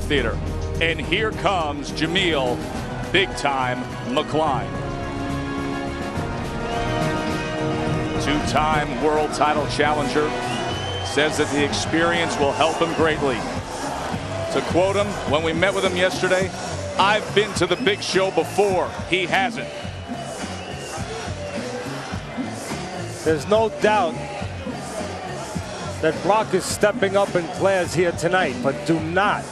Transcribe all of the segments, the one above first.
Theater. And here comes Jameel, big-time McCline. Two-time world title challenger, says that the experience will help him greatly. To quote him, when we met with him yesterday, "I've been to the big show before. He hasn't." There's no doubt that Brock is stepping up in class here tonight, but do not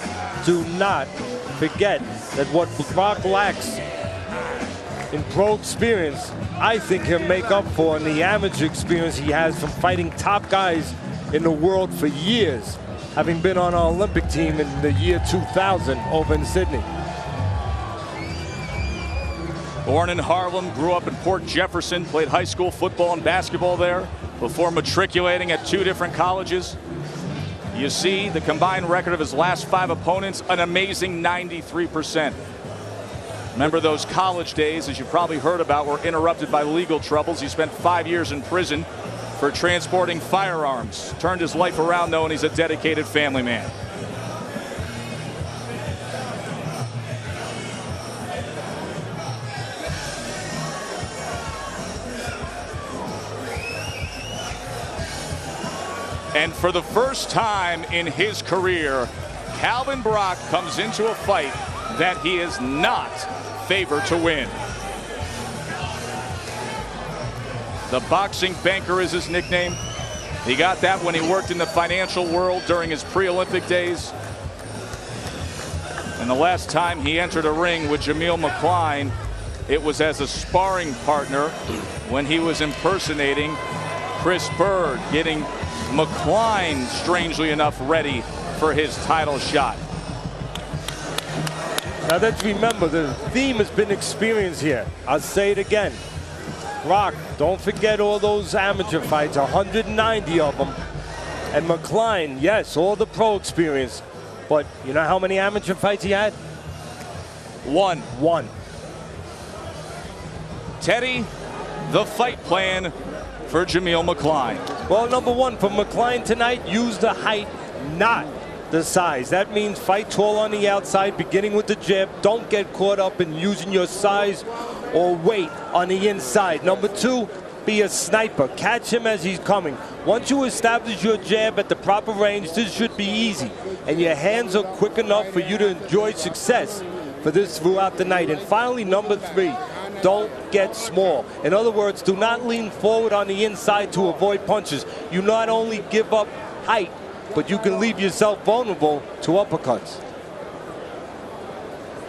forget that what Brock lacks in pro experience, I think he'll make up for in the amateur experience he has from fighting top guys in the world for years, having been on our Olympic team in the year 2000 over in Sydney. Born in Harlem, grew up in Port Jefferson, played high school football and basketball there before matriculating at 2 different colleges. You see the combined record of his last 5 opponents, an amazing 93%. Remember those college days, as you probably heard about, were interrupted by legal troubles. He spent 5 years in prison for transporting firearms. Turned his life around, though, and he's a dedicated family man. And for the first time in his career, Calvin Brock comes into a fight that he is not favored to win. The boxing banker is his nickname. He got that when he worked in the financial world during his pre-Olympic days. And the last time he entered a ring with Jameel McCline, it was as a sparring partner when he was impersonating Chris Bird, getting McCline, strangely enough, ready for his title shot. Now let's remember, the theme has been experience here. I'll say it again. Brock, don't forget all those amateur fights, 190 of them. And McCline, yes, all the pro experience. But you know how many amateur fights he had? One. Teddy, the fight plan for Jameel McCline. Well, number one, for McCline tonight, use the height, not the size. That means fight tall on the outside, beginning with the jab. Don't get caught up in using your size or weight on the inside. Number two, be a sniper. Catch him as he's coming. Once you establish your jab at the proper range, this should be easy. And your hands are quick enough for you to enjoy success for this throughout the night. And finally, number three, don't get small. In other words, do not lean forward on the inside to avoid punches. You not only give up height, but you can leave yourself vulnerable to uppercuts.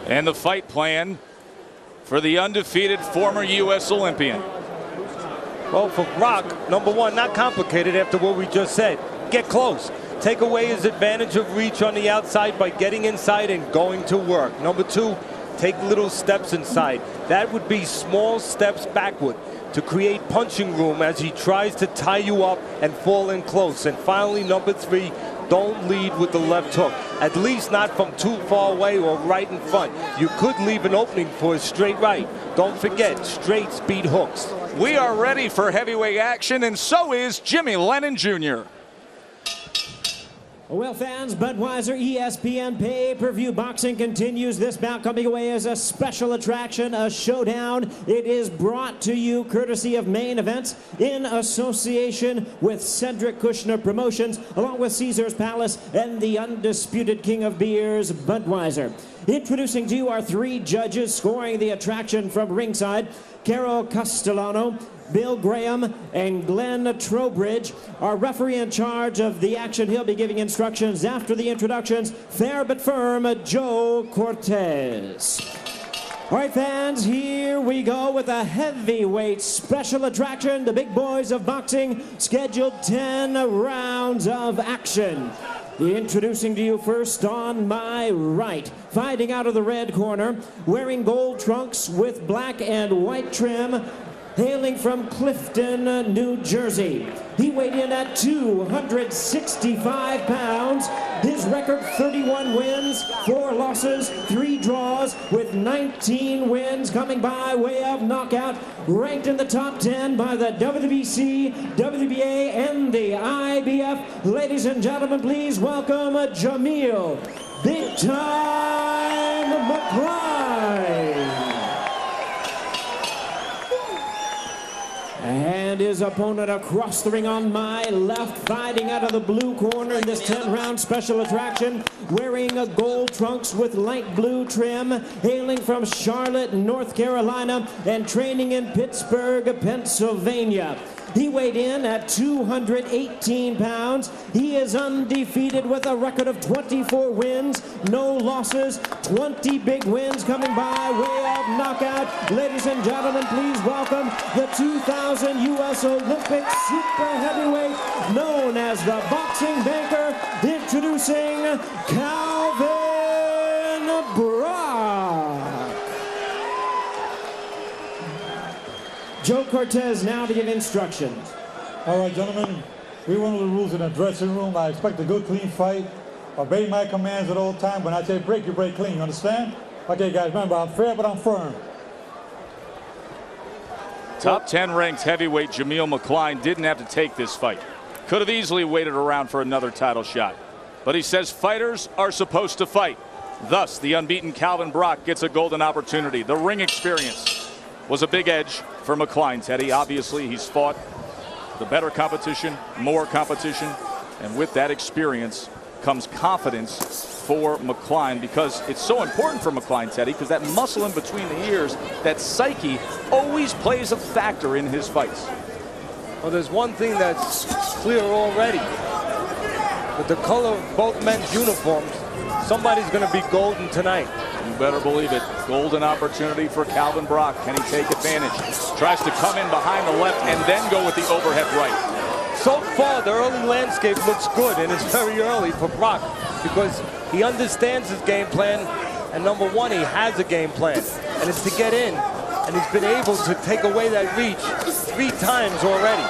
And the fight plan for the undefeated former U.S. Olympian. Well, for Brock, number one, not complicated after what we just said. Get close. Take away his advantage of reach on the outside by getting inside and going to work. Number two, take little steps inside. That would be small steps backward to create punching room as he tries to tie you up and fall in close. And finally, number three, don't lead with the left hook, at least not from too far away or right in front. You could leave an opening for a straight right. Don't forget, straights beat hooks. We are ready for heavyweight action, and so is Jimmy Lennon Jr. Well, fans, Budweiser ESPN pay-per-view boxing continues. This bout coming away as a special attraction, a showdown. It is brought to you courtesy of Main Events in association with Cedric Kushner Promotions, along with Caesar's Palace and the undisputed king of beers, Budweiser. Introducing to you our 3 judges scoring the attraction from ringside, Caro Castellano, Bill Graham, and Glenn Trowbridge. Our referee in charge of the action, he'll be giving instructions after the introductions. Fair but firm, Joe Cortez. All right, fans, here we go with a heavyweight special attraction. The big boys of boxing, scheduled 10 rounds of action. Introducing to you first on my right, fighting out of the red corner, wearing gold trunks with black and white trim, hailing from Clifton, New Jersey. He weighed in at 265 pounds. His record, 31 wins, 4 losses, 3 draws, with 19 wins coming by way of knockout. Ranked in the top 10 by the WBC, WBA, and the IBF. Ladies and gentlemen, please welcome Jameel, Big Time McCline. And his opponent across the ring on my left, fighting out of the blue corner in this 10-round special attraction, wearing a gold trunks with light blue trim, hailing from Charlotte, North Carolina, and training in Pittsburgh, Pennsylvania. He weighed in at 218 pounds. He is undefeated with a record of 24 wins, no losses, 20 big wins coming by way of knockout. Ladies and gentlemen, please welcome the 2000 U.S. Olympic super heavyweight known as the Boxing Banker, introducing Calvin Brock. Joe Cortez now to give instructions. All right, gentlemen, we went over the rules in the dressing room. I expect a good, clean fight. Obey my commands at all times. When I say break, you break clean. You understand? Okay, guys, remember, I'm fair, but I'm firm. Top 10 ranked heavyweight Jameel McCline didn't have to take this fight. Could have easily waited around for another title shot. But he says fighters are supposed to fight. Thus, the unbeaten Calvin Brock gets a golden opportunity. The ring experience was a big edge for McCline, Teddy. Obviously, he's fought the better competition, more competition, and with that experience comes confidence for McCline, because it's so important for McCline, Teddy, because that muscle in between the ears, that psyche, always plays a factor in his fights. Well, there's one thing that's clear already. With the color of both men's uniforms, somebody's going to be golden tonight. You better believe it. Golden opportunity for Calvin Brock. Can he take advantage? Tries to come in behind the left and then go with the overhead right. So far, the early landscape looks good, and it's very early for Brock because he understands his game plan, and number one, he has a game plan, and it's to get in, and he's been able to take away that reach 3 times already.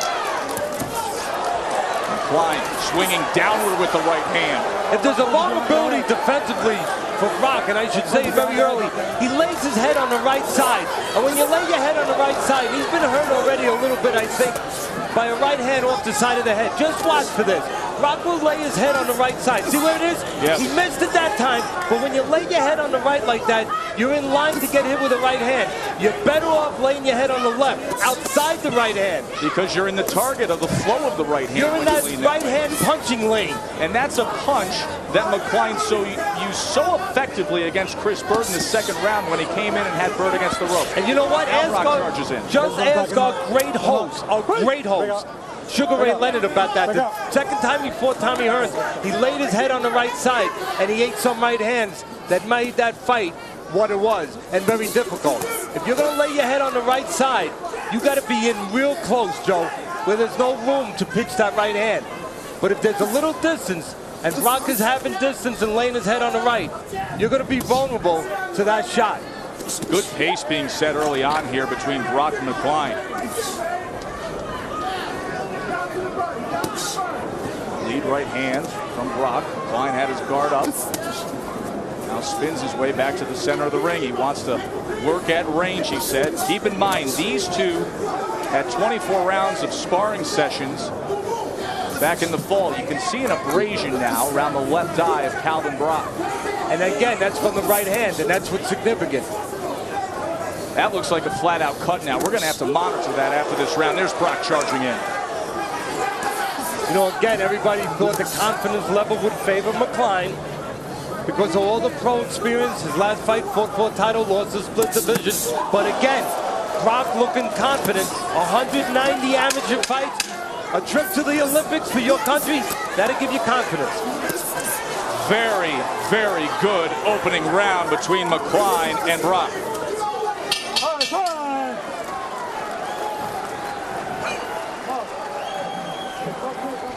McCline swinging downward with the right hand. If there's a vulnerability defensively for Brock, and I should say very early, he lays his head on the right side. And when you lay your head on the right side, he's been hurt already a little bit, I think, by a right hand off the side of the head. Just watch for this. Brock will lay his head on the right side. See where it is? Yes. He missed it that time, but when you lay your head on the right like that, you're in line to get hit with the right hand. You're better off laying your head on the left, outside the right hand. Because you're in the target of the flow of the right hand. You're in that right hand punching lane. And that's a punch that McCline used so effectively against Chris Bird in the second round when he came in and had Bird against the rope. And you know what? Brock charges in. Just ask our great host, Sugar Ray Leonard, about that. The second time he fought Tommy Hearns, he laid his head on the right side, and he ate some right hands that made that fight what it was, and very difficult. If you're going to lay your head on the right side, you got to be in real close, Joe, where there's no room to pitch that right hand. But if there's a little distance, and Brock is having distance and laying his head on the right, you're going to be vulnerable to that shot. Good pace being set early on here between Brock and McCline. Lead right hand from Brock. McCline had his guard up. Now spins his way back to the center of the ring. He wants to work at range, he said. Keep in mind, these two had 24 rounds of sparring sessions back in the fall. You can see an abrasion now around the left eye of Calvin Brock. And again, that's from the right hand, and that's what's significant. That looks like a flat-out cut now. We're going to have to monitor that after this round. There's Brock charging in. You know, again, everybody thought the confidence level would favor McCline because of all the pro experience. His last fight fought for a title, lost a split division. But again, Brock looking confident. 190 amateur fights, a trip to the Olympics for your country, that'll give you confidence. Very, very good opening round between McCline and Brock.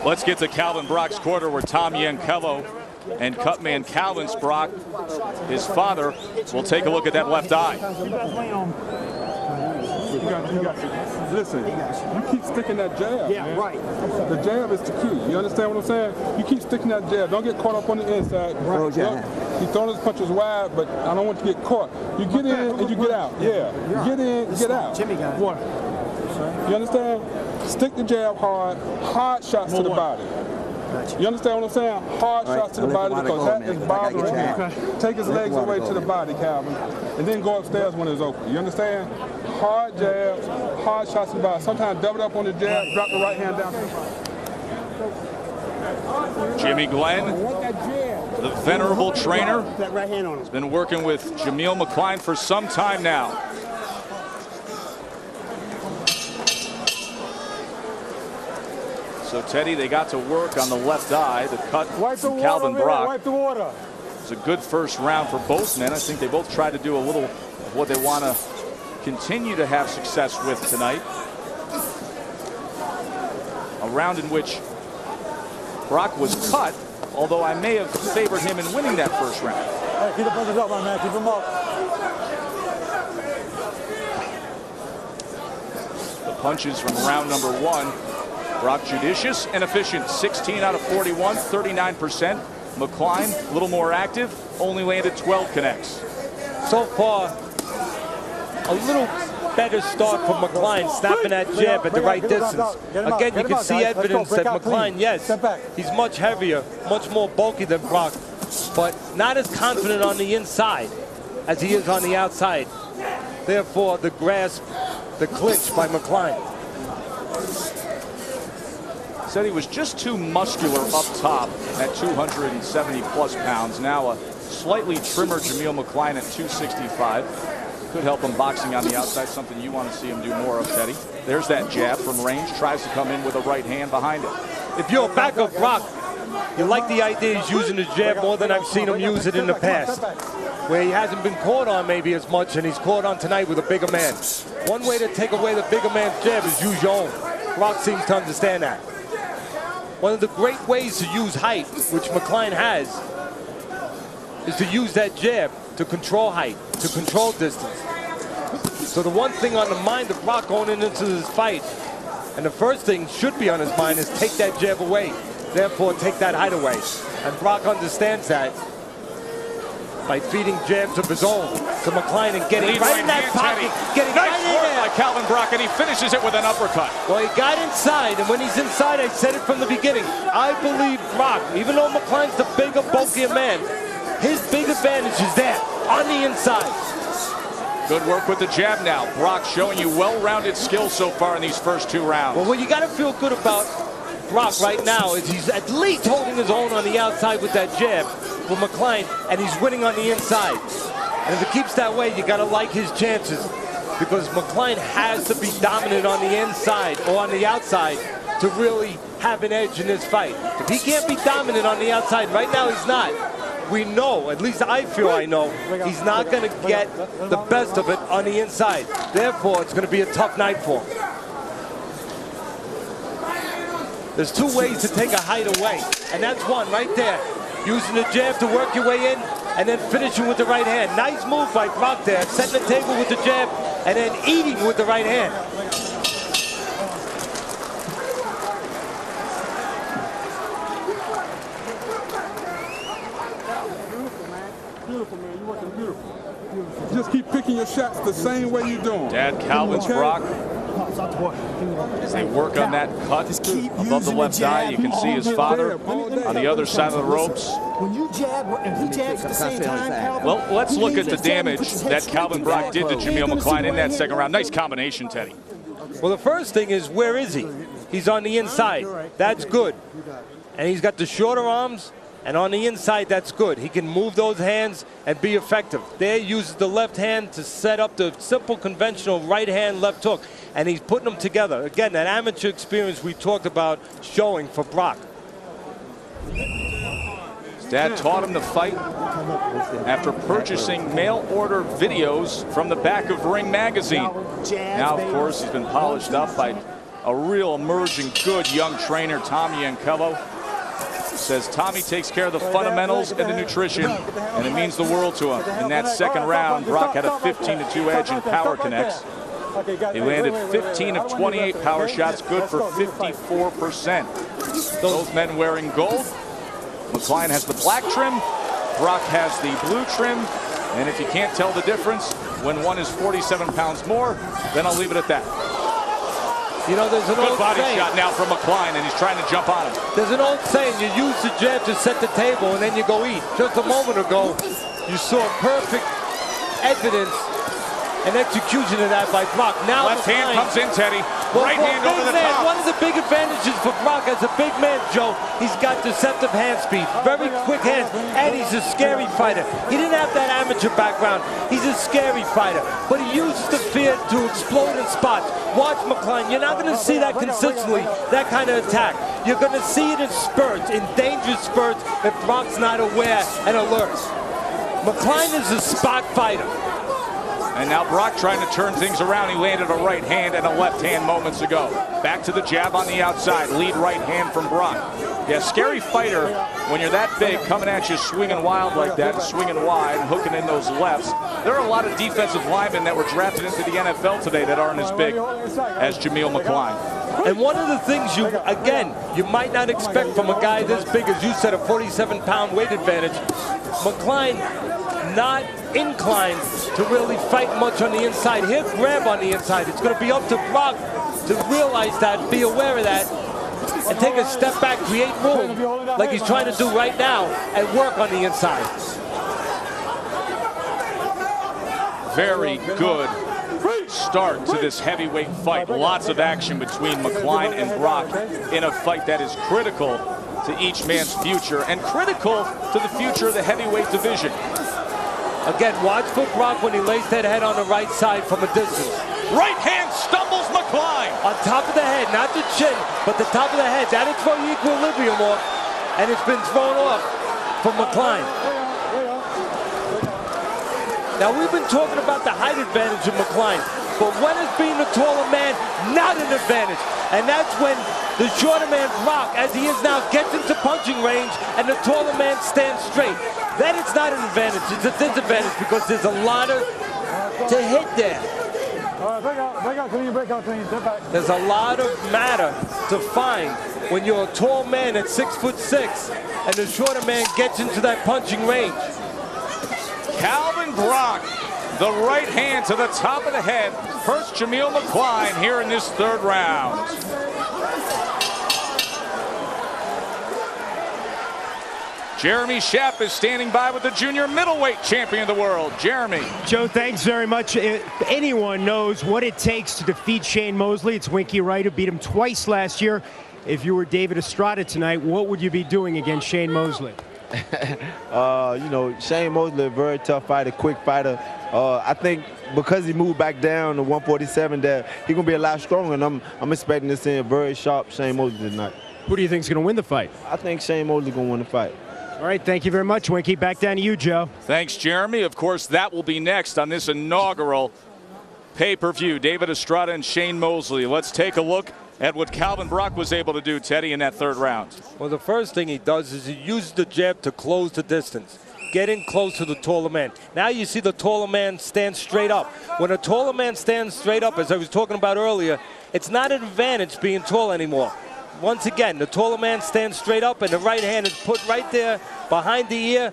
Let's get to Calvin Brock's corner, where Tom Yankello and cutman Calvin Brock, his father, will take a look at that left eye. Listen, you keep sticking that jab. Yeah, man. right. The jab is the key. You understand what I'm saying? You keep sticking that jab. Don't get caught up on the inside. Right. He's throwing his punches wide, but I don't want you to get caught. You get in and you get out. Yeah. You get in, get out. Jimmy got it. What? You understand? Stick the jab hard. Hard shots to the body. You understand what I'm saying? Hard shots to the body because that is bothering him. Take his legs away to the body, Calvin, and then go upstairs when it's open. You understand? Hard jabs, hard shots to the body. Sometimes double up on the jab, drop the right hand down. Jimmy Glenn, the venerable trainer, has been working with Jameel McCline for some time now. So Teddy, they got to work on the left eye, the cut from Calvin Brock. Wipe the water. It was a good first round for both men. I think they both tried to do a little of what they want to continue to have success with tonight. A round in which Brock was cut, although I may have favored him in winning that first round. Hey, keep the punches up, my man. Keep them up. The punches from round number one. Brock judicious and efficient. 16 out of 41, 39%. McCline, a little more active, only landed 12 connects. So far, a little better start from McCline, snapping that jab at the right distance. Again, you can see evidence that McCline, yes, he's much heavier, much more bulky than Brock, but not as confident on the inside as he is on the outside. Therefore, the grasp, the clinch by McCline. Said he was just too muscular up top at 270 plus pounds. Now a slightly trimmer Jameel McCline at 265. Could help him boxing on the outside, something you want to see him do more of, Teddy. There's that jab from range, tries to come in with a right hand behind it. If you're a backup Brock, you like the idea he's using the jab more than I've seen him use it in the past, where he hasn't been caught on maybe as much, and he's caught on tonight with a bigger man. One way to take away the bigger man's jab is use your own. Brock seems to understand that. One of the great ways to use height, which McCline has, is to use that jab to control height, to control distance. So the one thing on the mind of Brock going into this fight, and the first thing should be on his mind, is take that jab away, therefore take that height away. And Brock understands that by feeding jabs of his own to McCline and getting right in that pocket, getting right in there. By Calvin Brock, and he finishes it with an uppercut. Well, he got inside, and when he's inside, I said it from the beginning, I believe Brock, even though McCline's the bigger, bulkier man, his big advantage is there, on the inside. Good work with the jab now. Brock showing you well-rounded skills so far in these first two rounds. Well, what you got to feel good about Brock right now is he's at least holding his own on the outside with that jab for McCline, and he's winning on the inside. And if it keeps that way, you got to like his chances, because McCline has to be dominant on the inside or on the outside to really have an edge in this fight. If he can't be dominant on the outside, right now he's not. We know, at least I feel I know, he's not going to get the best of it on the inside. Therefore, it's going to be a tough night for him. There's two ways to take a height away, and that's one right there. Using the jab to work your way in, and then finishing with the right hand. Nice move by Brock there, setting the table with the jab, and then eating with the right hand. Beautiful, man. You're working beautiful. Just keep picking your shots the same way you're doing. Dad Calvin's Brock. As they work on that cut above the left eye, you can see his father on the other side of the ropes. When you jab and he jabs at the same time, Calvin, well, let's look at the damage that Calvin Brock did to Jameel McCline in that second round. Nice combination, Teddy. Well, the first thing is, where is he? He's on the inside. That's good. And he's got the shorter arms, and on the inside, that's good. He can move those hands and be effective. There, he uses the left hand to set up the simple, conventional right hand, left hook, and he's putting them together. Again, that amateur experience we talked about showing for Brock. His dad taught him to fight after purchasing mail-order videos from the back of Ring magazine. Now, of course, he's been polished up by a real emerging good young trainer, Tommy Yankello. Says Tommy takes care of the fundamentals and the nutrition, and it means the world to him. In that second round, Brock had a 15-2 edge in power connects. He landed 15 of 28 power shots, good for 54%. Those men wearing gold. McCline has the black trim, Brock has the blue trim, and if you can't tell the difference when one is 47 pounds more, then I'll leave it at that. You know, there's an Good old body saying. shot now from McCline, and he's trying to jump on him. There's an old saying, you use the jab to set the table and then you go eat. Just a moment ago, you saw perfect evidence and execution of that by Brock. Now Left hand comes in, Teddy. Well, Right hand over the top. One of the big advantages for Brock as a big man, Joe, he's got deceptive hand speed, very quick hands, and he's a scary fighter. He didn't have that amateur background. He's a scary fighter, but he uses the fear to explode in spots. Watch McCline. You're not going to see that consistently, that kind of attack. You're going to see it in spurts, in dangerous spurts, if Brock's not aware and alert. McCline is a spot fighter. And now Brock trying to turn things around. He landed a right hand and a left hand moments ago. Back to the jab on the outside. Lead right hand from Brock. Yeah, scary fighter when you're that big, coming at you swinging wild like that, swinging wide, hooking in those lefts. There are a lot of defensive linemen that were drafted into the NFL today that aren't as big as Jameel McCline. And one of the things you might not expect from a guy this big, as you said, a 47-pound weight advantage. McCline not inclined to really fight much on the inside. He'll grab on the inside. It's going to be up to Brock to realize that, be aware of that, and take a step back, create room, like he's trying to do right now, and work on the inside. Very good start to this heavyweight fight. Lots of action between McCline and Brock in a fight that is critical to each man's future and critical to the future of the heavyweight division. Again, watch for Brock when he lays that head on the right side from a distance. Right hand stumbles McCline. On top of the head, not the chin, but the top of the head. That'll throw the equilibrium off, and it's been thrown off from McCline. Now, we've been talking about the height advantage of McCline, but when is being the taller man not an advantage? And that's when the shorter man, Brock, as he is now, gets into punching range, and the taller man stands straight. Then it's not an advantage, it's a disadvantage because there's a lot of to hit there. There's a lot of matter to find when you're a tall man at 6'6" and the shorter man gets into that punching range. Calvin Brock, the right hand to the top of the head, hurts Jameel McCline here in this third round. Jeremy Schaap is standing by with the junior middleweight champion of the world. Jeremy. Joe, thanks very much. If anyone knows what it takes to defeat Shane Mosley, it's Winky Wright, who beat him twice last year. If you were David Estrada tonight, what would you be doing against Shane Mosley? You know, Shane Mosley, a very tough fighter, quick fighter. I think because he moved back down to 147, that he's going to be a lot stronger, and I'm expecting to see a very sharp Shane Mosley tonight. Who do you think is going to win the fight? I think Shane Mosley going to win the fight. All right, thank you very much, Winky. Back down to you, Joe. Thanks, Jeremy. Of course, that will be next on this inaugural pay-per-view. David Estrada and Shane Mosley. Let's take a look at what Calvin Brock was able to do, Teddy, in that third round. Well, the first thing he does is he uses the jab to close the distance, get in close to the taller man. Now you see the taller man stand straight up. When a taller man stands straight up, as I was talking about earlier, it's not an advantage being tall anymore. Once again, the taller man stands straight up, and the right hand is put right there behind the ear,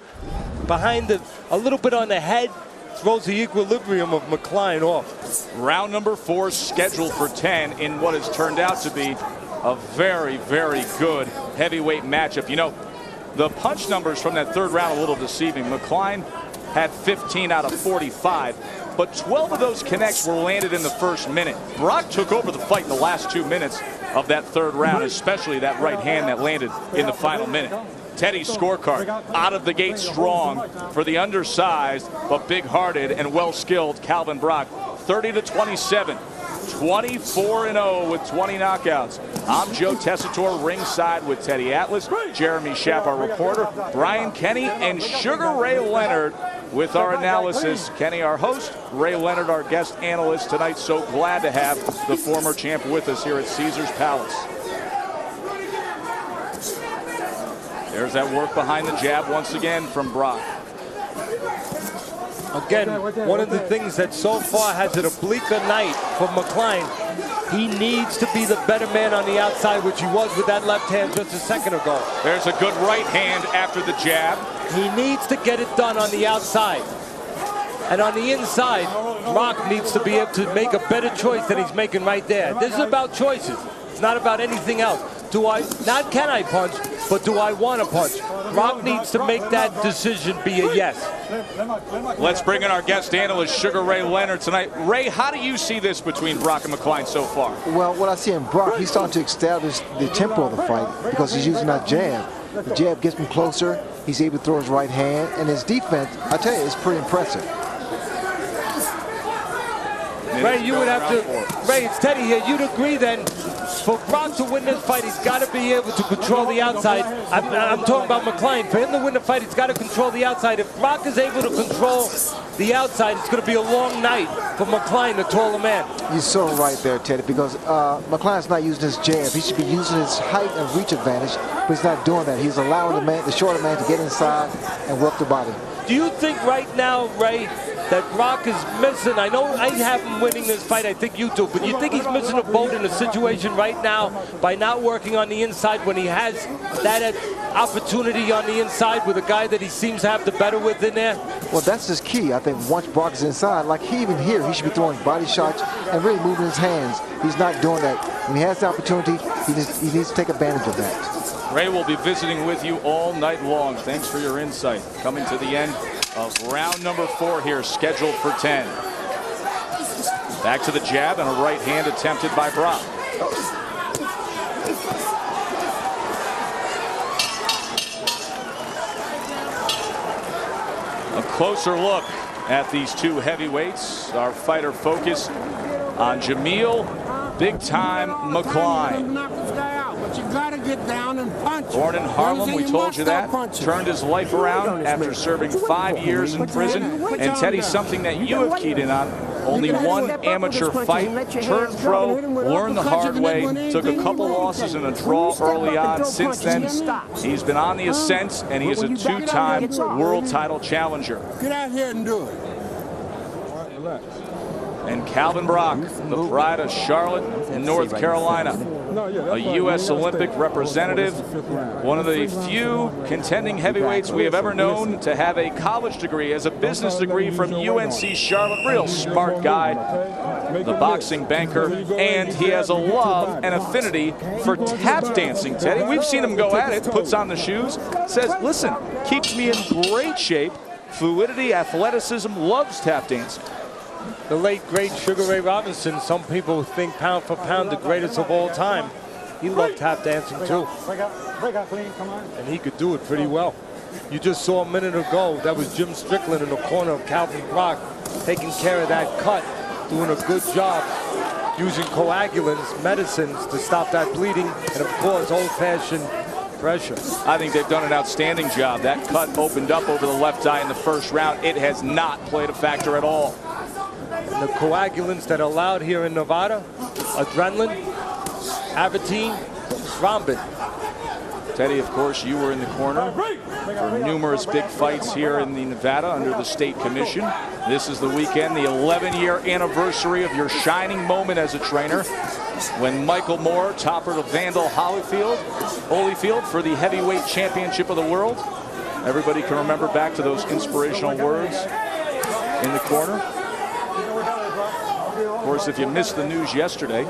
a little bit on the head, throws the equilibrium of McCline off. Round number 4 scheduled for 10 in what has turned out to be a very, very good heavyweight matchup. You know, the punch numbers from that third round a little deceiving. McCline had 15 out of 45, but 12 of those connects were landed in the first minute. Brock took over the fight the last 2 minutes of that third round, especially that right hand that landed in the final minute. Teddy's scorecard out of the gate strong for the undersized but big-hearted and well-skilled Calvin Brock. 30-27, 24-0 with 20 knockouts. I'm Joe Tessitore, ringside with Teddy Atlas, Jeremy Schaap, our reporter, Brian Kenny, and Sugar Ray Leonard with our analysis. Kenny, our host, Ray Leonard, our guest analyst tonight. So glad to have the former champ with us here at Caesars Palace. There's that work behind the jab once again from Brock. Again, one of the things that so far has it a bleaker night for McCline, he needs to be the better man on the outside, which he was with that left hand just a second ago. There's a good right hand after the jab. He needs to get it done on the outside. And on the inside, Brock needs to be able to make a better choice than he's making right there. This is about choices. It's not about anything else. Not can I punch, but do I want to punch? Brock needs to make that decision be a yes. Let's bring in our guest analyst, Sugar Ray Leonard, tonight. Ray, how do you see this between Brock and McCline so far? Well, what I see in Brock, he's starting to establish the tempo of the fight because he's using that jab. The jab gets him closer. He's able to throw his right hand, and his defense, I tell you, is pretty impressive. Ray, you would have to, Ray, it's Teddy here. You'd agree then, for Brock to win this fight, he's got to be able to control the outside. I'm talking about McCline. For him to win the fight, he's got to control the outside. If Brock is able to control the outside, it's going to be a long night for McCline, the taller man. You're so right there, Teddy, because McCline's not using his jab. He should be using his height and reach advantage, but he's not doing that. He's allowing the shorter man to get inside and work the body. Do you think right now, Ray, that Brock is missing? I know I have him winning this fight, I think you do, but you think he's missing a boat in a situation right now by not working on the inside when he has that opportunity on the inside with a guy that he seems to have the better with in there? Well, that's his key. I think once Brock is inside, like even here, he should be throwing body shots and really moving his hands. He's not doing that. When he has the opportunity, he needs to take advantage of that. Ray will be visiting with you all night long. Thanks for your insight. Coming to the end of round number 4 here, scheduled for 10. Back to the jab and a right hand attempted by Brock. A closer look at these two heavyweights. Our fighter focus on Jameel, big time McCline. You gotta get down and punch. Born in Harlem, we told you that. Turned his life around after serving 5 years in prison. And Teddy, something that you have keyed in on, only one amateur fight, turned pro, learned the hard way, took a couple losses and a draw early on. Since then, he's been on the ascent, and he is a 2-time world title challenger. Get out here and do it. And Calvin Brock, the pride of Charlotte, North Carolina, a U.S. Olympic representative, one of the few contending heavyweights we have ever known to have a college degree as a business degree from UNC Charlotte. Real smart guy, the boxing banker, and he has a love and affinity for tap dancing, Teddy. We've seen him go at it, puts on the shoes, says, listen, keeps me in great shape, fluidity, athleticism, loves tap dancing. The late, great Sugar Ray Robinson, some people think pound for pound the greatest of all time. He loved tap dancing too. And he could do it pretty well. You just saw a minute ago, that was Jim Strickland in the corner of Calvin Brock, taking care of that cut, doing a good job, using coagulants, medicines to stop that bleeding, and of course, old-fashioned pressure. I think they've done an outstanding job. That cut opened up over the left eye in the first round. It has not played a factor at all. And the coagulants that are allowed here in Nevada, adrenaline, Avatine, thrombin. Teddy, of course, you were in the corner for numerous big fights here in the Nevada under the state commission. This is the weekend, the 11-year anniversary of your shining moment as a trainer when Michael Moore toppled Vandal Holyfield for the heavyweight championship of the world. Everybody can remember back to those inspirational words in the corner. Of course, if you missed the news yesterday,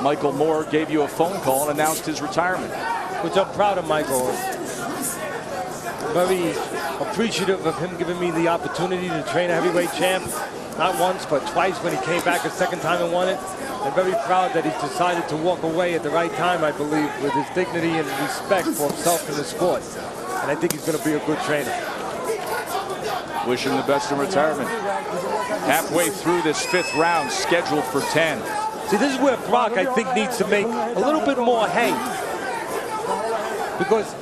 Michael Moore gave you a phone call and announced his retirement. Which I'm proud of Michael. Very appreciative of him giving me the opportunity to train a heavyweight champ. Not once, but twice when he came back a second time and won it. I'm very proud that he decided to walk away at the right time, I believe, with his dignity and respect for himself in the sport. And I think he's going to be a good trainer. Wish him the best in retirement. Halfway through this 5th round, scheduled for 10. See, this is where Brock, I think, needs to make a little bit more hay. Because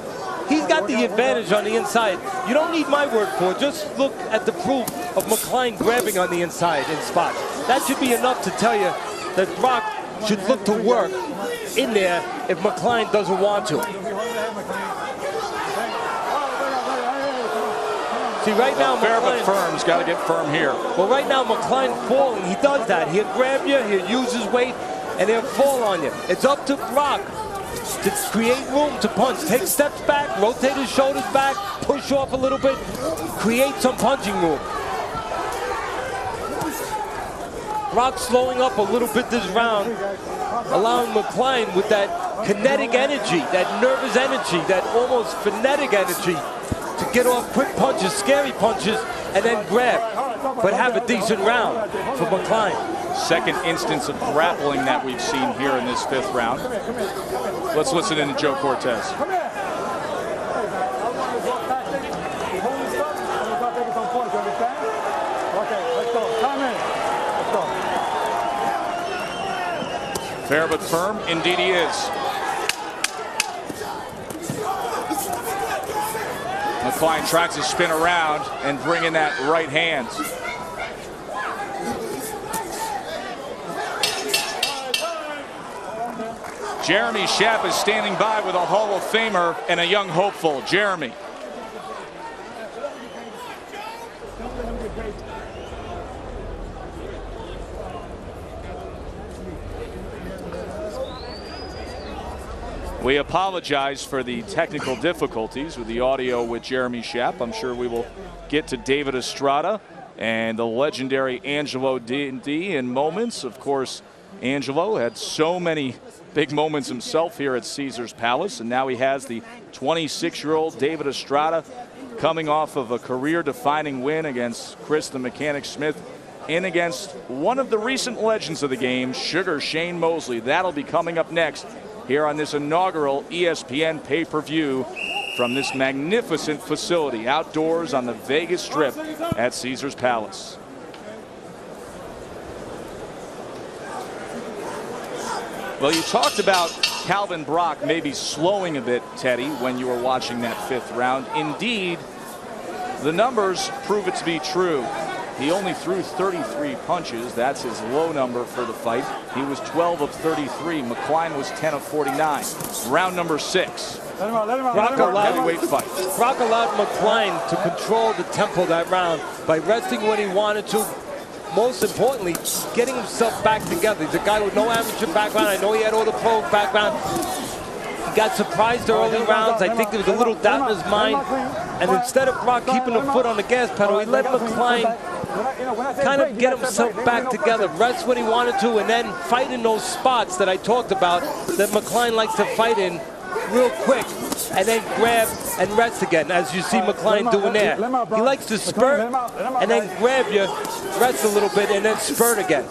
he's got the advantage on the inside. You don't need my word for it. Just look at the proof of McCline grabbing on the inside in spots. That should be enough to tell you that Brock should look to work in there if McCline doesn't want to. See, right now, fair but firm's got to get firm here. Well, right now, McCline falling. He does that. He'll grab you, he'll use his weight, and he'll fall on you. It's up to Brock to create room to punch. Take steps back, rotate his shoulders back, push off a little bit, create some punching room. Brock slowing up a little bit this round, allowing McCline with that kinetic energy, that nervous energy, that almost frenetic energy to get off quick punches, scary punches, and then grab, but have a decent round for McCline. Second instance of grappling that we've seen here in this 5th round. Let's listen in to Joe Cortez. Fair but firm, indeed he is. McCline tries to spin around and bring in that right hand. Jeremy Schaap is standing by with a Hall of Famer and a young hopeful. Jeremy. We apologize for the technical difficulties with the audio with Jeremy Schaap. I'm sure we will get to David Estrada and the legendary Angelo D in moments. Of course, Angelo had so many big moments himself here at Caesars Palace, and now he has the 26-year-old David Estrada coming off of a career-defining win against Chris the Mechanic Smith and against one of the recent legends of the game, Sugar Shane Mosley. That'll be coming up next here on this inaugural ESPN pay-per-view from this magnificent facility outdoors on the Vegas Strip at Caesars Palace. Well, you talked about Calvin Brock maybe slowing a bit, Teddy, when you were watching that 5th round. Indeed, the numbers prove it to be true. He only threw 33 punches. That's his low number for the fight. He was 12 of 33. McCline was 10 of 49. Round number 6. Brock allowed McCline to control the tempo that round by resting when he wanted to. Most importantly, getting himself back together. He's a guy with no amateur background. I know he had all the pro background. He got surprised early rounds. I think there was a little doubt in his mind. And instead of Brock keeping the foot on the gas pedal, he let McCline kind of get himself back together, rest when he wanted to, and then fight in those spots that I talked about that McCline likes to fight in real quick, and then grab and rest again, as you see McCline doing there. He likes to spurt and then grab you, rest a little bit, and then spurt again.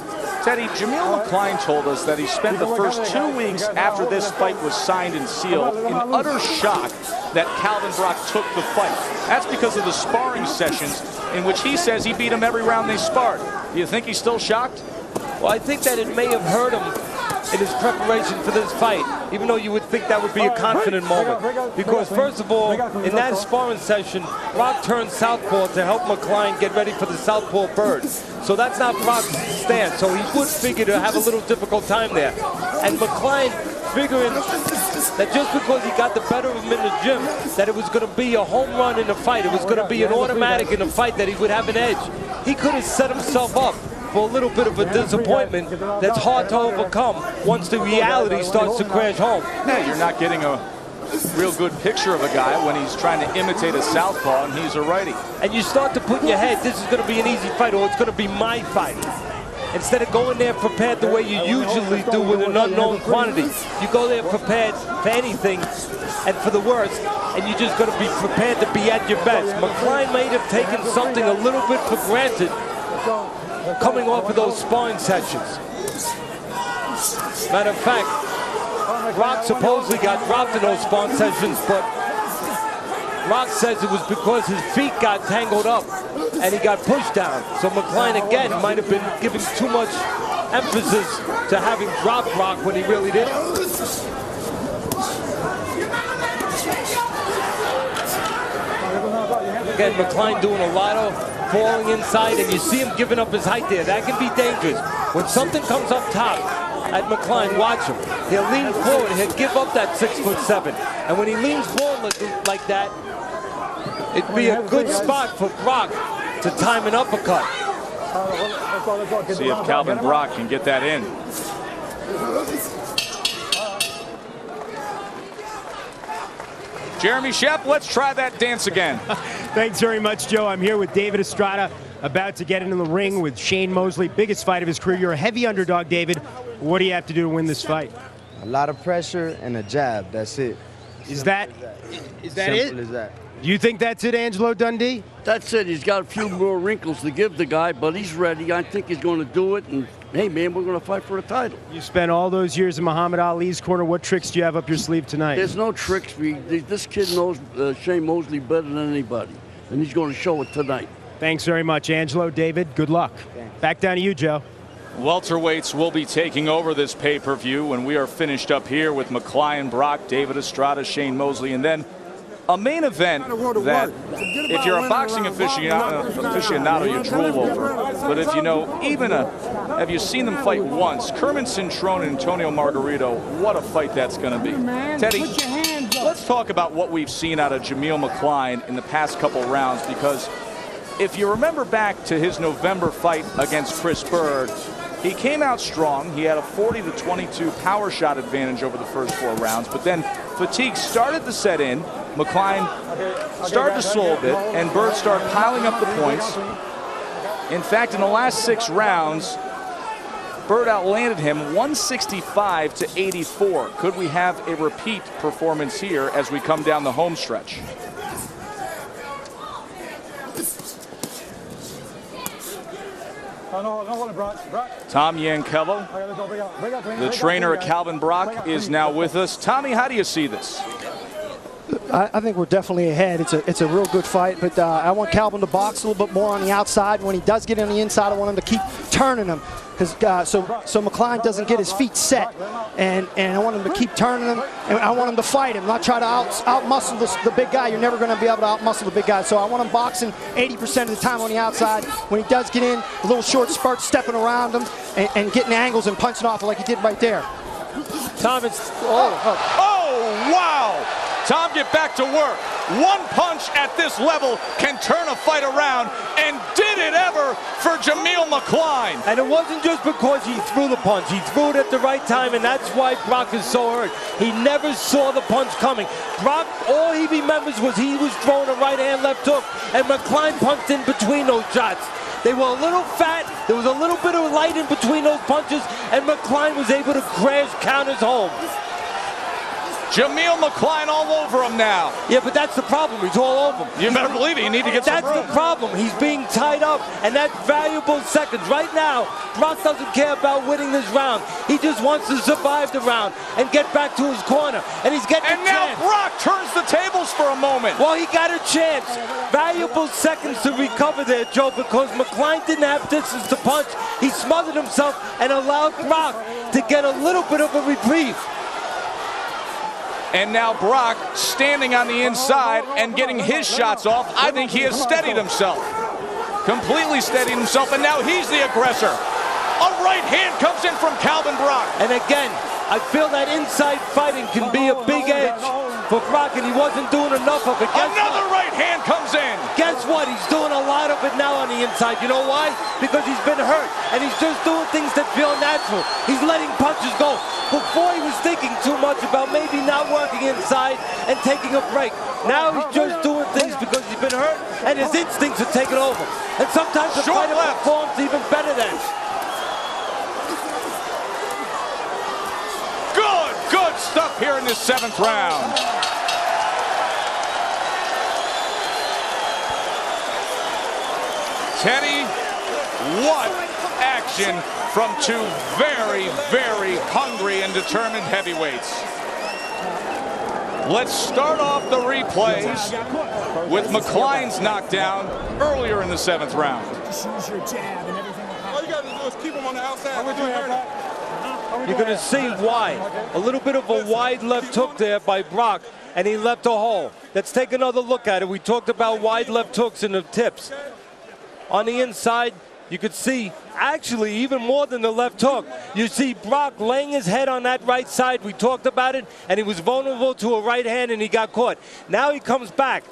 Teddy, Jameel McCline told us that he spent the first 2 weeks after this fight was signed and sealed in utter shock that Calvin Brock took the fight. That's because of the sparring sessions in which he says he beat him every round they sparred. Do you think he's still shocked? Well, I think that it may have hurt him in his preparation for this fight, even though you would think that would be a confident moment. Because first of all, in that sparring session, Brock turned southpaw to help McCline get ready for the southpaw bird. So that's not Brock's stance, so he would figure to have a little difficult time there. And McCline figuring that just because he got the better of him in the gym, that it was going to be a home run in the fight, it was going to be an automatic in the fight, that he would have an edge. He could have set himself up for a little bit of a disappointment that's hard to overcome once the reality starts to crash home. Yeah, you're not getting a real good picture of a guy when he's trying to imitate a southpaw and he's a righty. And you start to put in your head, this is going to be an easy fight, or it's going to be my fight. Instead of going there prepared the way you usually do with an unknown quantity, you go there prepared for anything and for the worst, and you're just going to be prepared to be at your best. McCline may have taken something a little bit for granted coming off of those sparring sessions. Matter of fact, Brock supposedly got dropped in those sparring sessions, but Brock says it was because his feet got tangled up and he got pushed down. So McCline again might have been giving too much emphasis to having dropped Brock when he really didn't. Again, McCline doing a lot of falling inside, and you see him giving up his height there. That can be dangerous. When something comes up top at McCline, watch him. He'll lean forward, he'll give up that 6'7". And when he leans forward like that, it'd be a good spot for Brock to time an uppercut. See if Calvin Brock can get that in. Jeremy Shep, let's try that dance again. Thanks very much, Joe. I'm here with David Estrada, about to get into the ring with Shane Mosley. Biggest fight of his career. You're a heavy underdog, David. What do you have to do to win this fight? A lot of pressure and a jab. That's it. Is that it? Simple as that. Do you think that's it, Angelo Dundee? That's it. He's got a few more wrinkles to give the guy, but he's ready. I think he's going to do it. And, hey, man, we're going to fight for the title. You spent all those years in Muhammad Ali's corner. What tricks do you have up your sleeve tonight? There's no tricks. This kid knows Shane Mosley better than anybody, and he's going to show it tonight. Thanks very much, Angelo. David, good luck. Thanks. Back down to you, Joe. Welterweights will be taking over this pay-per-view when we are finished up here with McCline, Brock, David Estrada, Shane Mosley, and then a main event that if you're a boxing aficionado, you drool over. But if you know have you seen them fight once? Kerman Cintrone and Antonio Margarito, what a fight that's going to be. Teddy, let's talk about what we've seen out of Jameel McCline in the past couple rounds, because if you remember back to his November fight against Chris Bird, he came out strong. He had a 40-22 power shot advantage over the first 4 rounds, but then fatigue started to set in. McCline started to slow a bit, and Bird started piling up the points. In fact, in the last 6 rounds, Bird outlanded him 165-84. Could we have a repeat performance here as we come down the home stretch? Tom Yankello, the trainer of Calvin Brock, is now with us. Tommy, how do you see this? I think we're definitely ahead. It's a real good fight, but I want Calvin to box a little bit more on the outside. When he does get on the inside, I want him to keep turning him, because so McCline doesn't get his feet set, and I want him to keep turning him, and I want him to fight him, not try to out-muscle the big guy. You're never going to be able to out-muscle the big guy, so I want him boxing 80% of the time on the outside. When he does get in, a little short spurt, stepping around him, and getting angles and punching off like he did right there. Tom, it's... Oh, wow! Tom, get back to work. One punch at this level can turn a fight around, and did it ever for Jameel McCline. And it wasn't just because he threw the punch. He threw it at the right time, and that's why Brock is so hurt. He never saw the punch coming. Brock, all he remembers was he was throwing a right-hand left hook, and McCline punched in between those shots. They were a little fat. There was a little bit of light in between those punches, and McCline was able to crash counters home. Jameel McCline all over him now. Yeah, but that's the problem. He's all over him. You better believe it. You need to get some room. That's the problem. He's being tied up, and that's valuable seconds. Right now, Brock doesn't care about winning this round. He just wants to survive the round and get back to his corner, and he's getting a chance. And now Brock turns the tables for a moment. Well, he got a chance. Valuable seconds to recover there, Joe, because McCline didn't have distance to punch. He smothered himself and allowed Brock to get a little bit of a reprieve. And now Brock standing on the inside and getting his shots off. I think he has steadied himself. Completely steadied himself, and now he's the aggressor. A right hand comes in from Calvin Brock. And again, I feel that inside fighting can be a big edge for Brock, and he wasn't doing enough of it. Another right hand comes in. Guess what? He's doing a lot of it now on the inside. You know why? Because he's been hurt, and he's just doing things that feel natural. He's letting punches go. Before he was thinking too much about maybe not working inside and taking a break. Now he's just doing things because he's been hurt, and his instincts are taking over. And sometimes the fighter performs even better than. Good stuff here in this 7th round. Teddy, what action from 2 very, very hungry and determined heavyweights. Let's start off the replays with McCline's knockdown earlier in the 7th round. All you got to do is keep him on the outside. You're going to see why. A little bit of a wide left hook there by Brock, and he left a hole. Let's take another look at it. We talked about wide left hooks in the tips. On the inside, you could see, actually, even more than the left hook, you see Brock laying his head on that right side. We talked about it, and he was vulnerable to a right hand, and he got caught. Now he comes back.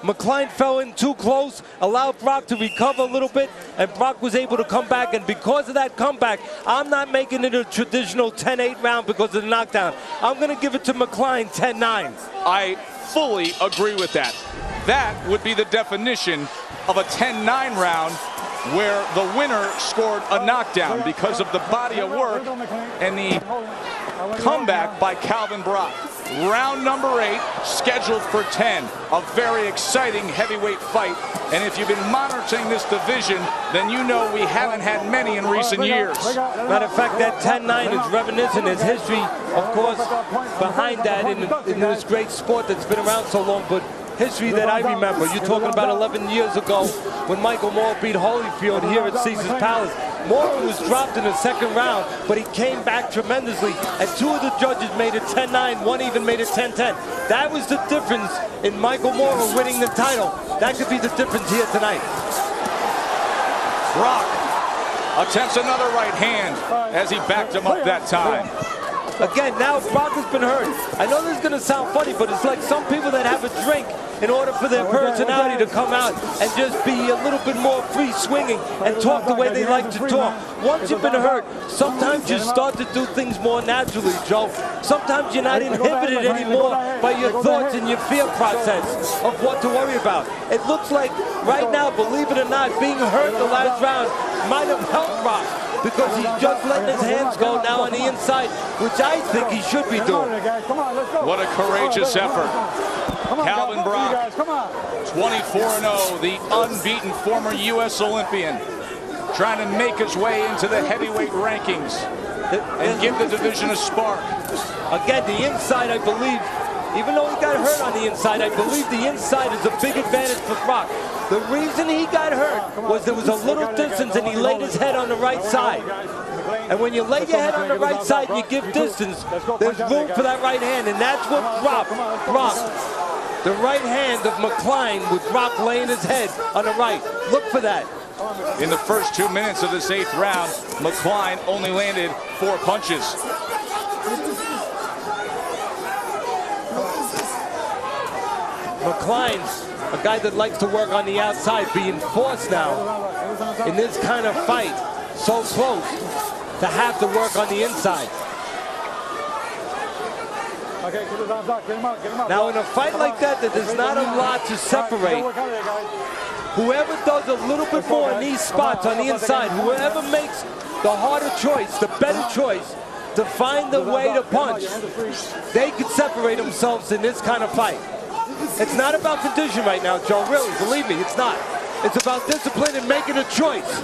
McCline fell in too close, allowed Brock to recover a little bit, and Brock was able to come back. And because of that comeback, I'm not making it a traditional 10-8 round because of the knockdown. I'm going to give it to McCline 10-9. I fully agree with that. That would be the definition of a 10-9 round where the winner scored a knockdown because of the body of work and the comeback by Calvin Brock. Round number 8, scheduled for 10. A very exciting heavyweight fight. And if you've been monitoring this division, then you know we haven't had many in recent years. Matter of fact, that 10-9 is reminiscent. There's history, of course, behind that in this great sport that's been around so long. But history that I remember, you're talking about 11 years ago when Michael Moore beat Holyfield here at Caesar's Palace. Moore was dropped in the second round, but he came back tremendously, and 2 of the judges made it 10-9, 1 even made it 10-10. That was the difference in Michael Moore winning the title. That could be the difference here tonight. Brock attempts another right hand as he backed him up that time. Again, now Brock has been hurt. I know this is going to sound funny, but it's like some people that have a drink in order for their personality to come out and just be a little bit more free swinging and talk the way they like to talk. Once you've been hurt, sometimes you start to do things more naturally, Joe. Sometimes you're not inhibited anymore by your thoughts and your fear process of what to worry about. It looks like right now, believe it or not, being hurt the last round might have helped Brock, because he's just letting his hands go now on the inside, which I think he should be doing. What a courageous effort. Calvin Brock, 24-0, the unbeaten former U.S. Olympian, trying to make his way into the heavyweight rankings and give the division a spark. Again, the inside, I believe, even though he got hurt on the inside, I believe the inside is a big advantage for Brock. The reason he got hurt was there was a little distance and he laid his head on the right side. And when you lay your head on the right side and you give distance, there's room for that right hand, and that's what Brock, the right hand of McCline with Brock laying his head on the right. Look for that. In the first 2 minutes of this 8th round, McCline only landed 4 punches. McCline's a guy that likes to work on the outside, being forced now in this kind of fight, so close to have to work on the inside. Now in a fight like that, there's not a lot to separate. Whoever does a little bit more in these spots on the inside, whoever makes the harder choice, the better choice to find the way to punch, they could separate themselves in this kind of fight. It's not about condition right now, Joe, really, believe me, it's not. It's about discipline and making a choice.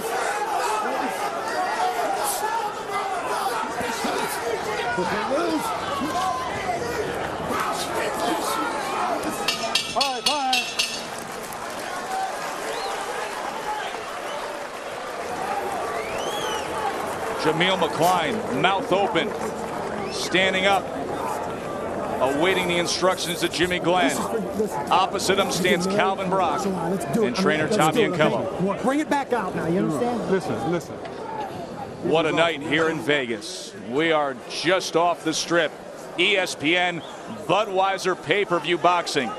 Jameel McCline, mouth open, standing up, awaiting the instructions of Jimmy Glenn. Opposite him stands Calvin Brock and trainer Tommy Ankello. Bring it back out now, you understand? Listen. What a night here in Vegas. We are just off the strip. ESPN Budweiser pay-per-view boxing.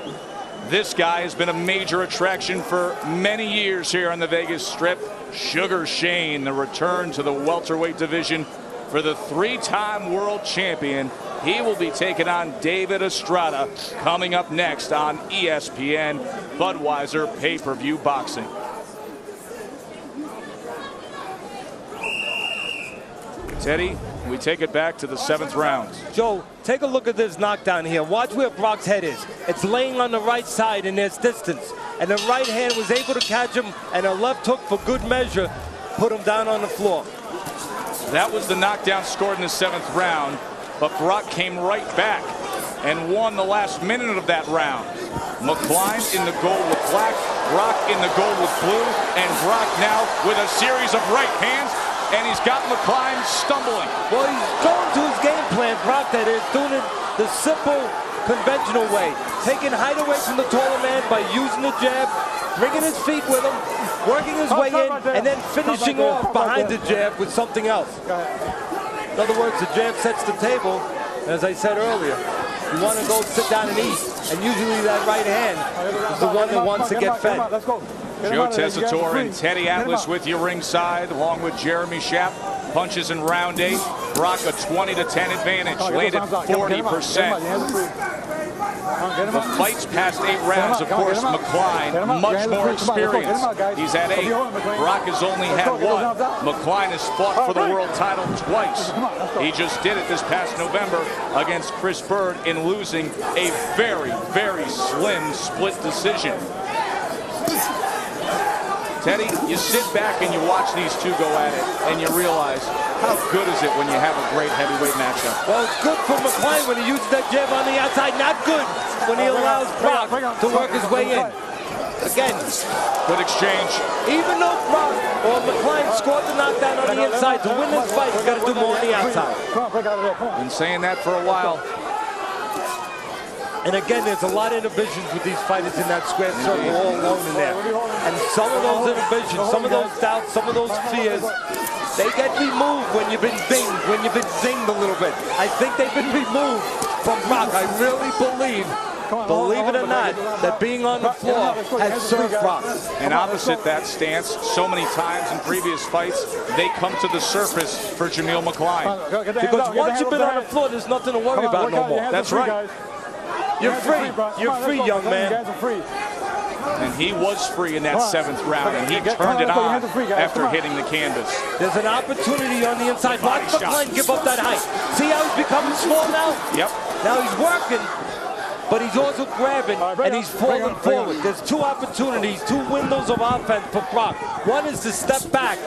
This guy has been a major attraction for many years here on the Vegas Strip. Sugar Shane, the return to the welterweight division for the 3-time world champion. He will be taking on David Estrada coming up next on ESPN Budweiser pay-per-view boxing. Teddy, we take it back to the 7th round. Joe, take a look at this knockdown here. Watch where Brock's head is. It's laying on the right side and there's distance. And the right hand was able to catch him, and a left hook for good measure put him down on the floor. That was the knockdown scored in the 7th round, but Brock came right back and won the last minute of that round. McCline in the gold with black, Brock in the gold with blue, and Brock now with a series of right hands, and he's got McCline stumbling. Well, he's going to his game plan, Brock, that is, doing it the simple, conventional way. Taking height away from the taller man by using the jab, bringing his feet with him, working his way in, and then finishing off behind the jab with something else. In other words, the jab sets the table. As I said earlier, you want to go sit down and eat, and usually that right hand is the one that wants to get fed. Joe Tessitore and Teddy Atlas with you ringside, along with Jeremy Schaap. Punches in round 8. Brock a 20-10 advantage, landed 40%. The fights past 8 rounds, of course, McCline, much more experience. He's had 8. Brock has only had 1. McCline has fought for the world title twice. He just did it this past November against Chris Bird in losing a very, very slim split decision. Teddy, you sit back and you watch these two go at it, and you realize how good is it when you have a great heavyweight matchup. Well, it's good for McCline when he uses that jab on the outside. Not good when he allows Brock to work his way in. Again, good exchange. Even though Brock or McCline scored the knockdown on the inside, to win this fight, he's got to do more on the outside. Been saying that for a while. And again, there's a lot of inhibitions with these fighters in that square circle all alone in there. And some of those inhibitions, some of those doubts, some of those fears, they get removed when you've been dinged, when you've been zinged a little bit. I think they've been removed from Brock. I really believe it or not, that being on the floor has served Brock. And opposite that stance, so many times in previous fights, they come to the surface for Jameel McCline. Because once you've been on the floor, there's nothing to worry about no more. That's right. You're free. You're free, young man. And he was free in that 7th round, and he turned it on after hitting the canvas. There's an opportunity on the inside. Watch McCline give up that height. See how he's becoming small now? Yep. Now he's working, but he's also grabbing, and he's falling forward. There's 2 opportunities, 2 windows of offense for Brock. One is to step back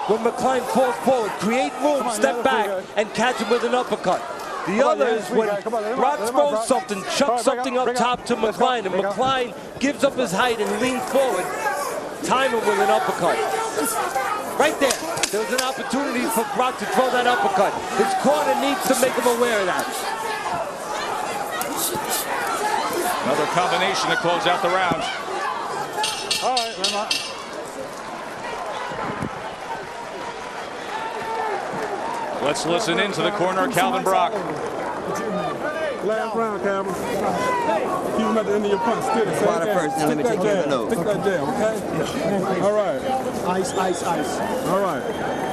when McCline falls forward, create room, step back, and catch him with an uppercut. The other is when Brock throws something, chucks something up top to McCline, and McCline gives up his height and leans forward, time him with an uppercut. Right there, there was an opportunity for Brock to throw that uppercut. His corner needs to make him aware of that. Another combination to close out the round. All right, Let's listen into the corner of Calvin Brock. Last round, Calvin. Keep him at the end of your punch. Stick that jab, okay? All right. Ice. All right.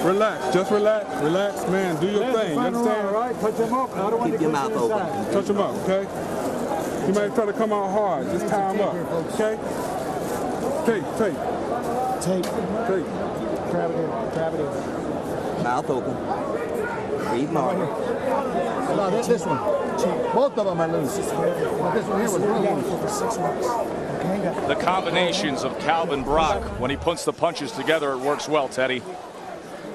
Relax. Just relax. Relax, man. Do your thing. You understand? All right, touch him up. I don't want to Keep your mouth open. Touch him up, okay? He might try to come out hard. Just tie him up, okay? Take. Grab it in. Mouth open. Breathe more. No, this one. Both of them are loose. But this one here was wrong for 6 months. Okay? The combinations of Calvin Brock, when he puts the punches together, it works well, Teddy.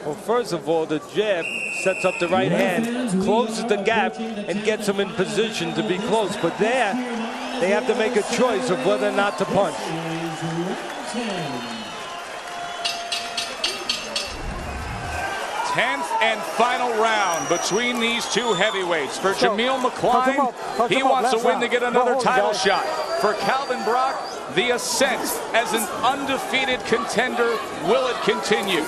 Well, first of all, the jab sets up the right hand, closes the gap, and gets him in position to be close. But there, they have to make a choice of whether or not to punch. 10th and final round between these 2 heavyweights. For Jameel McCline, he wants to win to get another title shot. For Calvin Brock, the ascent as an undefeated contender, will it continue?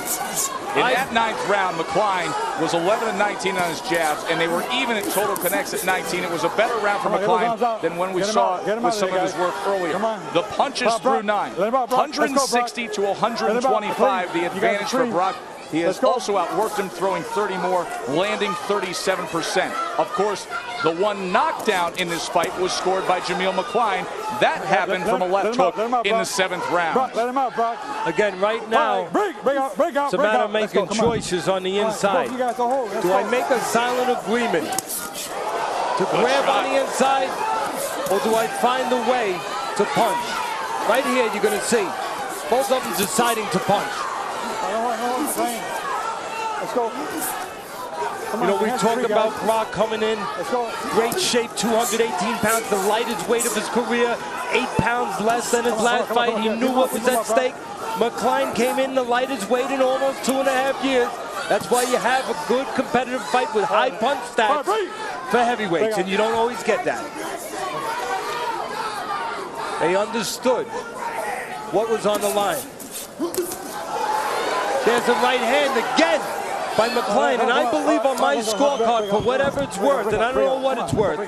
In that 9th round, McCline was 11-19 on his jabs, and they were even at total connects at 19. It was a better round for McCline than when we saw with some of his work earlier. The punches through 9. 160 to 125, the advantage for Brock. He has also outworked him, throwing 30 more, landing 37%. Of course, the one knockdown in this fight was scored by Jameel McCline. That happened from a left hook in the 7th round. Let him out, Brock. Again, right now, it's a matter of making choices on the inside. Do I make a silent agreement to grab on the inside, or do I find a way to punch? Right here, you're going to see both of them deciding to punch. Let's go. You know, we talk about Brock coming in, great shape, 218 pounds, the lightest weight of his career, 8 pounds less than his last fight. He knew what was at stake. McCline came in the lightest weight in almost 2.5 years. That's why you have a good competitive fight with high punch stats for heavyweights, and you don't always get that. They understood what was on the line. There's a right hand again by McCline, and I believe on my scorecard, for whatever it's worth, and I don't know what it's worth,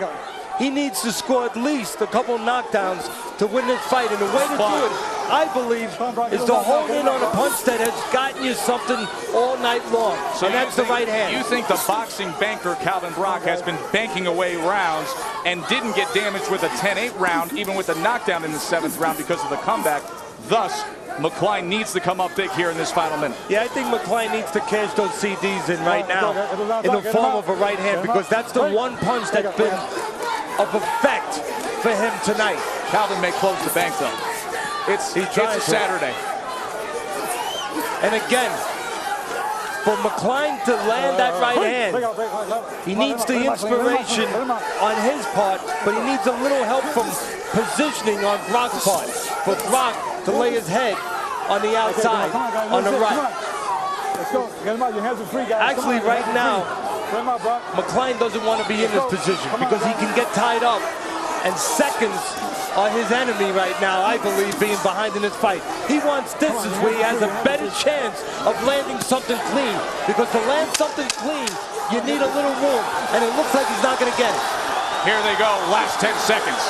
he needs to score at least a couple knockdowns to win this fight, and the way to do it I believe, is to hold in on a punch that has gotten you something all night long. So and that's the right hand. You think the boxing banker Calvin Brock has been banking away rounds and didn't get damaged with a 10-8 round, even with a knockdown in the 7th round because of the comeback. Thus, McCline needs to come up big here in this final minute. Yeah, I think McCline needs to cash those CDs in right now in the form of a right hand, because that's the one punch that's been of effect for him tonight. Calvin may close the bank, though. It's a Saturday. And again, for McCline to land that right hand, he needs the inspiration on his part, but he needs a little help from positioning on Brock's part. For Brock to lay his head on the outside, on the right. Actually, right now, McCline doesn't want to be in this position because he can get tied up, and seconds are his enemy right now, I believe, being behind in this fight. He wants distance where he has a better chance of landing something clean, because to land something clean, you need a little room, and it looks like he's not going to get it. Here they go, last 10 seconds.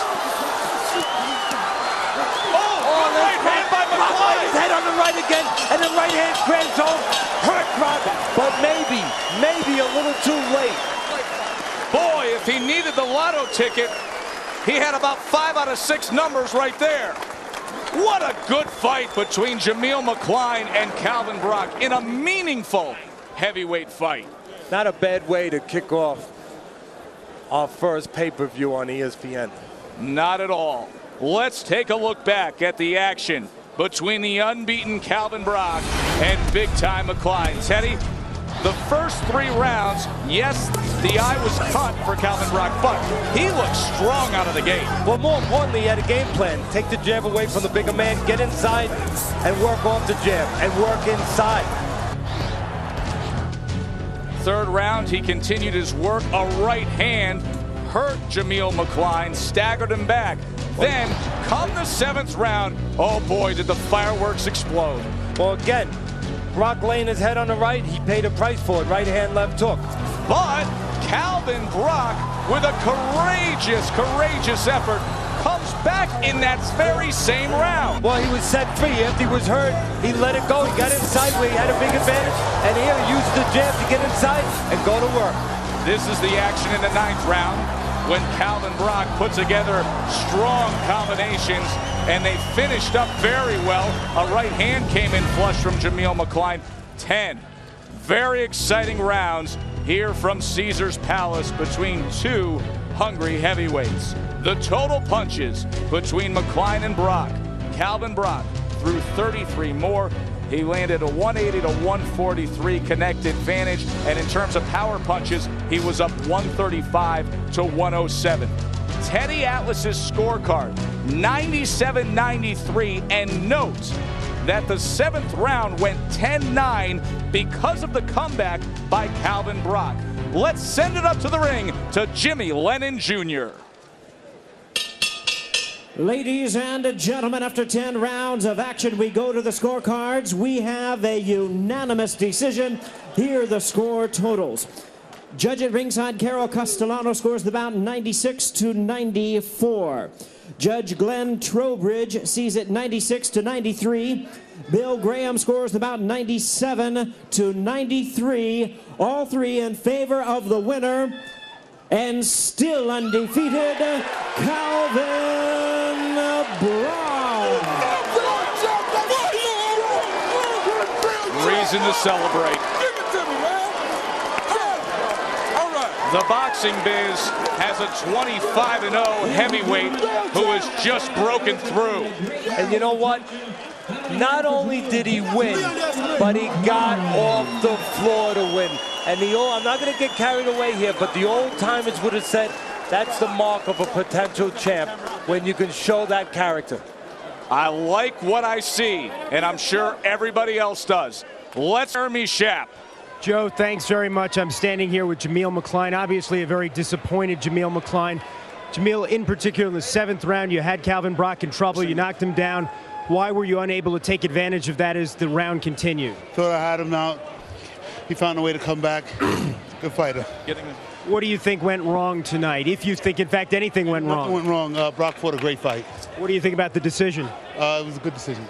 Right hand by McCline. His head on the right again, and the right hand grabs home. Hurt Brock, but maybe a little too late. Boy, if he needed the lotto ticket, he had about 5 out of 6 numbers right there. What a good fight between Jameel McCline and Calvin Brock in a meaningful heavyweight fight. Not a bad way to kick off our first pay-per-view on ESPN. Not at all. Let's take a look back at the action between the unbeaten Calvin Brock and big-time McCline. Teddy, the first 3 rounds, yes, the eye was cut for Calvin Brock, but he looked strong out of the gate. Well, more importantly, he had a game plan. Take the jab away from the bigger man, get inside, and work off the jab, and work inside. 3rd round, he continued his work. A right hand hurt Jameel McCline, staggered him back. Then, come the 7th round, oh boy, did the fireworks explode. Well, again, Brock laying his head on the right, he paid a price for it. Right hand, left hook. But Calvin Brock, with a courageous effort, comes back in that very same round. Well, he was set free. After he was hurt, he let it go. He got inside where he had a big advantage, and here he used the jab to get inside and go to work. This is the action in the 9th round, when Calvin Brock put together strong combinations, and they finished up very well. A right hand came in flush from Jameel McCline. 10 very exciting rounds here from Caesar's Palace between 2 hungry heavyweights. The total punches between McCline and Brock. Calvin Brock threw 33 more. He landed a 180 to 143 connect advantage, and in terms of power punches, he was up 135 to 107. Teddy Atlas's scorecard, 97-93, and note that the 7th round went 10-9 because of the comeback by Calvin Brock. Let's send it up to the ring to Jimmy Lennon Jr. Ladies and gentlemen, after 10 rounds of action, we go to the scorecards. We have a unanimous decision. Here are the score totals. Judge at ringside, Carol Castellano, scores the bout 96 to 94. Judge Glenn Trowbridge sees it 96 to 93. Bill Graham scores the bout 97 to 93. All 3 in favor of the winner, and still undefeated, Calvin Brock. Reason to celebrate. The boxing biz has a 25-0 heavyweight who has just broken through. And you know what? Not only did he win, but he got off the floor to win. And I'm not going to get carried away here, but the old-timers would have said that's the mark of a potential champ, when you can show that character. I like what I see, and I'm sure everybody else does. Let's hear me, Shap. Joe, thanks very much. I'm standing here with Jameel McCline. Obviously a very disappointed Jameel McCline. Jameel, in particular, in the 7th round, you had Calvin Brock in trouble. You knocked him down. Why were you unable to take advantage of that as the round continued? Thought I had him out. He found a way to come back. Good fighter. What do you think went wrong tonight? If you think, in fact, anything went wrong. Nothing went wrong. Brock fought a great fight. What do you think about the decision? It was a good decision.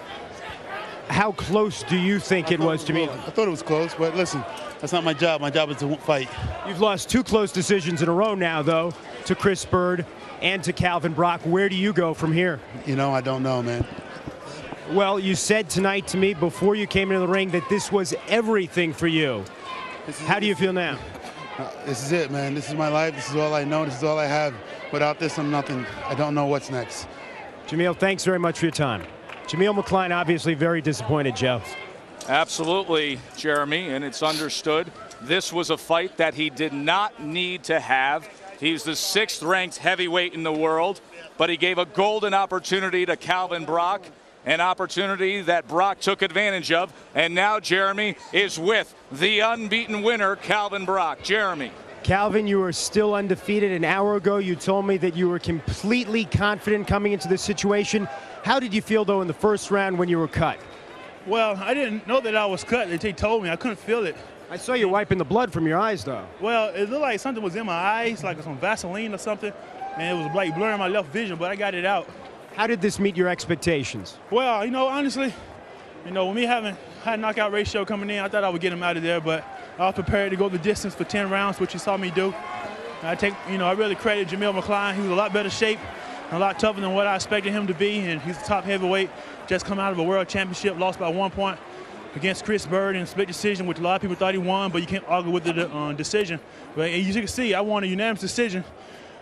How close do you think it was, Jameel? I thought it was close, but listen, that's not my job. My job is to fight. You've lost 2 close decisions in a row now, though, to Chris Byrd and to Calvin Brock. Where do you go from here? You know, I don't know, man. Well, you said tonight to me before you came into the ring that this was everything for you. How do you feel now? This is it, man. This is my life. This is all I know. This is all I have. Without this, I'm nothing. I don't know what's next. Jameel, thanks very much for your time. Jameel McCline obviously very disappointed, Joe. Absolutely, Jeremy, and it's understood. This was a fight that he did not need to have. He's the 6th ranked heavyweight in the world, but he gave a golden opportunity to Calvin Brock, an opportunity that Brock took advantage of, and now Jeremy is with the unbeaten winner, Calvin Brock. Jeremy. Calvin, you were still undefeated. An hour ago, you told me that you were completely confident coming into this situation. How did you feel, though, in the first round when you were cut? Well, I didn't know that I was cut. They told me. I couldn't feel it. I saw you wiping the blood from your eyes, though. Well, it looked like something was in my eyes, like some Vaseline or something, and it was like blurring my left vision, but I got it out. How did this meet your expectations? Well, you know, honestly, you know, with me having had a knockout ratio coming in, I thought I would get him out of there, but I was prepared to go the distance for 10 rounds, which you saw me do. I really credit Jameel McCline. He was a lot better shape, a lot tougher than what I expected him to be, and he's a top heavyweight, just come out of a world championship, lost by 1 point against Chris Byrd in a split decision, which a lot of people thought he won, but you can't argue with the decision. But as you can see, I won a unanimous decision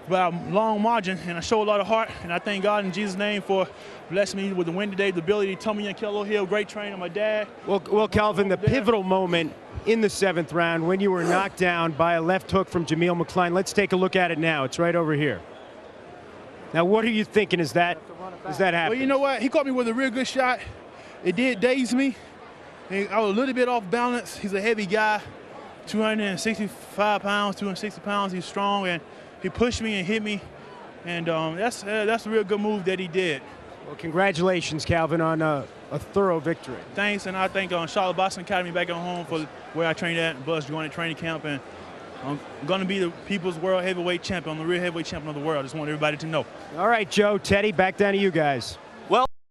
by a long margin, and I show a lot of heart, and I thank God in Jesus' name for blessing me with the win today, the ability to tell me and Kello Hill, great trainer, my dad. Well, Calvin, the pivotal moment in the 7th round when you were knocked down by a left hook from Jameel McCline. Let's take a look at it now. It's right over here. Now, what are you thinking? Is that happening? Well, you know what? He caught me with a real good shot. It did daze me. And I was a little bit off balance. He's a heavy guy, 265 pounds, 260 pounds. He's strong, and he pushed me and hit me. And that's a real good move that he did. Well, congratulations, Calvin, on a thorough victory. Thanks, and I thank Charlotte Boxing Academy back at home for where I trained at, Buzz joined training camp, and I'm going to be the people's world heavyweight champion, the real heavyweight champion of the world. I just want everybody to know. All right, Joe, Teddy, back down to you guys.